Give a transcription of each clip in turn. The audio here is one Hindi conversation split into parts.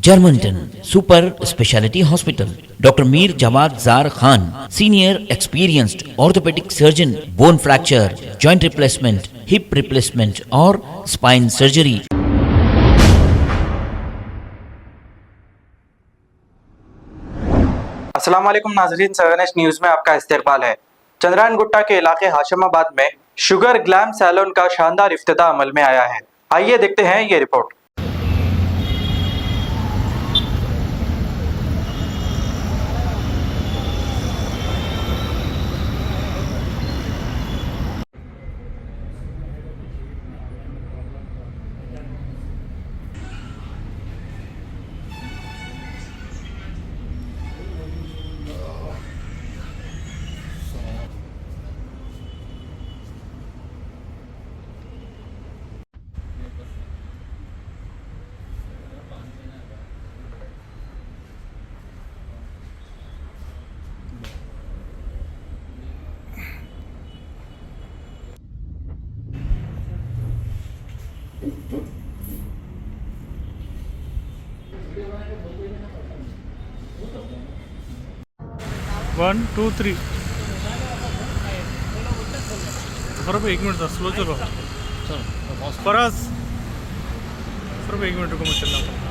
Germanton Super Speciality Hospital. Dr. Mir Jawad Zar Khan, Senior Experienced Orthopedic Surgeon, Bone Fracture, Joint Replacement, Hip Replacement और Spine Surgery. अस्सलाम वालेकुम नाज़रीन, 7H न्यूज़ में आपका इस्तकबाल है। चंद्रायन गुट्टा के इलाके हाशिमाबाद में शुगर ग्लैम सैलून का शानदार इफ्तिताह अमल में आया है। आइए देखते हैं ये रिपोर्ट। वन टू थ्री बराबर 1 मिनट 10 स्लो चलो फराज बराबर 1 मिनट रुको मैं चल रहा हूँ।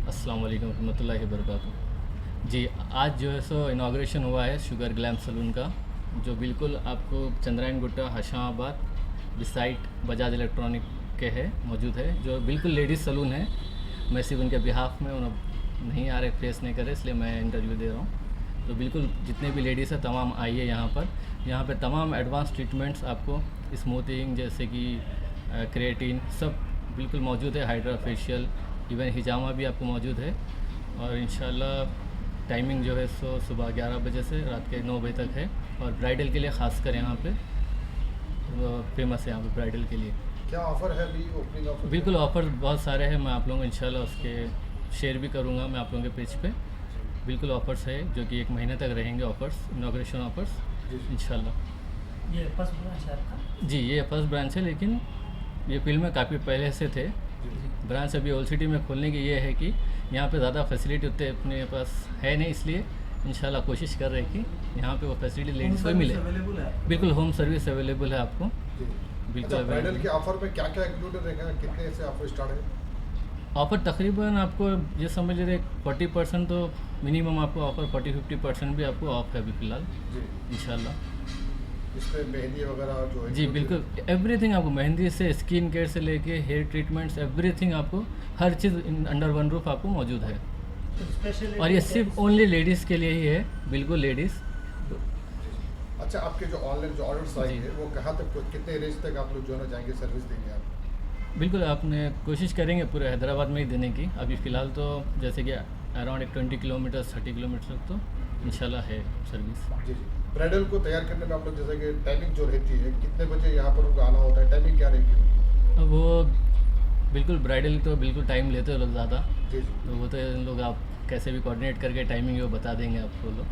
अस्सलाम वालेकुम रहमतुल्लाहि व बरकातुहू। जी, आज जो है सो इनाग्रेशन हुआ है शुगर ग्लैम सलून का, जो बिल्कुल आपको चंद्रायन गुट्टा हाशिमाबाद बिसाइड बजाज इलेक्ट्रॉनिक के है मौजूद है, जो बिल्कुल लेडीज़ सलून है। मैं सिर्फ उनके बिहाफ में उन्हें नहीं आ रहे, फेस नहीं करे, इसलिए मैं इंटरव्यू दे रहा हूँ। तो बिल्कुल जितने भी लेडीज़ हैं तमाम आइए यहाँ पर तमाम एडवांस ट्रीटमेंट्स आपको स्मूथिंग जैसे कि क्रिएटिन सब बिल्कुल मौजूद है। हाइड्रा फेशियल, इवन हिजामा भी आपको मौजूद है। और इंशाल्लाह टाइमिंग जो है सो सुबह 11 बजे से रात के 9 बजे तक है। और ब्राइडल के लिए ख़ासकर यहाँ पे फेमस है, यहाँ पे ब्राइडल के लिए। क्या ऑफ़र है अभी ओपनिंग ऑफर? बिल्कुल ऑफ़र बहुत सारे हैं, मैं आप लोगों को इंशाल्लाह उसके शेयर भी करूँगा मैं आप लोगों के पेज पे। बिल्कुल ऑफ़र्स है जो कि 1 महीने तक रहेंगे ऑफ़र्स, इनाग्रेशन ऑफ़र्स इंशाल्लाह। ये फर्स्ट ब्रांच है आपका? जी, ये फर्स्ट ब्रांच है, लेकिन ये फील्ड में काफ़ी पहले से थे। ब्रांच अभी ओल्ड सिटी में खोलने की ये है कि यहाँ पे ज़्यादा फैसिलिटी उतने अपने पास है नहीं, इसलिए इंशाल्लाह कोशिश कर रहे हैं कि यहाँ पे वो फैसिलिटी लेडीज़ को मिले। बिल्कुल होम सर्विस अवेलेबल है आपको, बिल्कुल। ब्राइडल के ऑफर में क्या क्या इंक्लूडेड रहेगा, कितने से ऑफर स्टार्ट है? ऑफ़र तकरीबन आपको ये समझ लीजिए 40% तो मिनिमम आपको ऑफ़र, 40-50% भी आपको ऑफ है अभी फ़िलहाल इंशाल्लाह। इसमें मेहंदी वगैरह जो है? जी बिल्कुल, एवरीथिंग आपको, मेहंदी से स्किन केयर से लेके हेयर ट्रीटमेंट्स, एवरीथिंग आपको, हर चीज़ अंडर वन रूफ आपको मौजूद है। और ये सिर्फ ओनली लेडीज़ के लिए ही है, बिल्कुल लेडीज़। अच्छा, आपके जो ऑनलाइन जो ऑर्डर्स आएंगे वो कहाँ तक, कितने रेंज तक आप लोग जो है ना जाएंगे, सर्विस देंगे आप? बिल्कुल, आपने कोशिश करेंगे पूरे हैदराबाद में ही देने की। अभी फ़िलहाल तो जैसे कि अराउंड 20 किलोमीटर 30 किलोमीटर तक तो इंशाल्लाह है सर्विस। जी जी। ब्राइडल को तैयार करने में आप लोग जैसे कि टाइमिंग जो रहती है, कितने बजे यहाँ पर उनको आना होता है, टाइमिंग क्या रहेगी? वो बिल्कुल ब्राइडल तो बिल्कुल टाइम लेते हैं लोग ज़्यादा, जी जी। तो वो तो लोग आप कैसे भी कोऑर्डिनेट करके टाइमिंग वो बता देंगे आपको लोग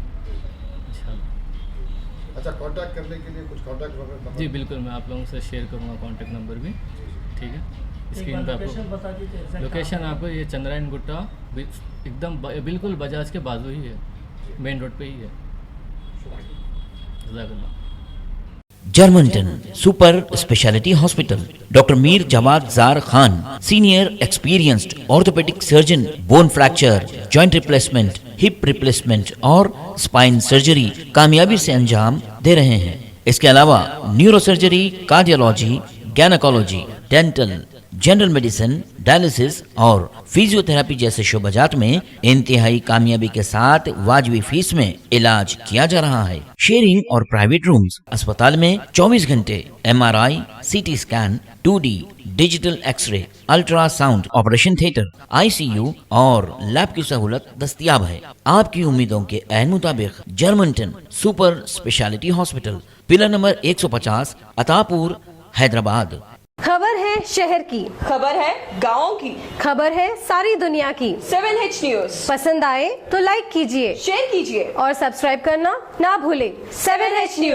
इंशाल्लाह। अच्छा, कांटेक्ट करने के लिए कुछ कांटेक्ट वगैरह? जी बिल्कुल, मैं आप लोगों से शेयर करूँगा कॉन्टेक्ट नंबर भी, ठीक है। स्क्रीन पे आपको बता दीजिए। लोकेशन आपको ये चंद्रायन गुट्टा एकदम बिल्कुल बजाज के बाजू ही है, मेन रोड पे ही है। जज़ाकल्लाह। जर्मनटन super speciality hospital, doctor Mir Jamat Jar Khan, senior experienced orthopaedic surgeon, bone fracture, joint replacement, hip replacement और स्पाइन सर्जरी कामयाबी से अंजाम दे रहे हैं। इसके अलावा neurosurgery, cardiology, gynaecology, dental, general medicine, dialysis और फिजियोथेरेपी जैसे शोबाजात में इंतहाई कामयाबी के साथ वाजबी फीस में इलाज किया जा रहा है। शेयरिंग और प्राइवेट रूम्स, अस्पताल में 24 घंटे MRI, CT scan, 2D digital X ray, ultrasound, operation theatre, ICU और लैब की सहूलत दस्तयाब है। आपकी उम्मीदों के ऐन मुताबिक Germanten super speciality hospital, pillar number 150, Attapur, Hyderabad. खबर है शहर की, खबर है गाँव की, खबर है सारी दुनिया की। 7H न्यूज पसंद आए तो लाइक कीजिए, शेयर कीजिए और सब्सक्राइब करना ना भूलें। 7H news.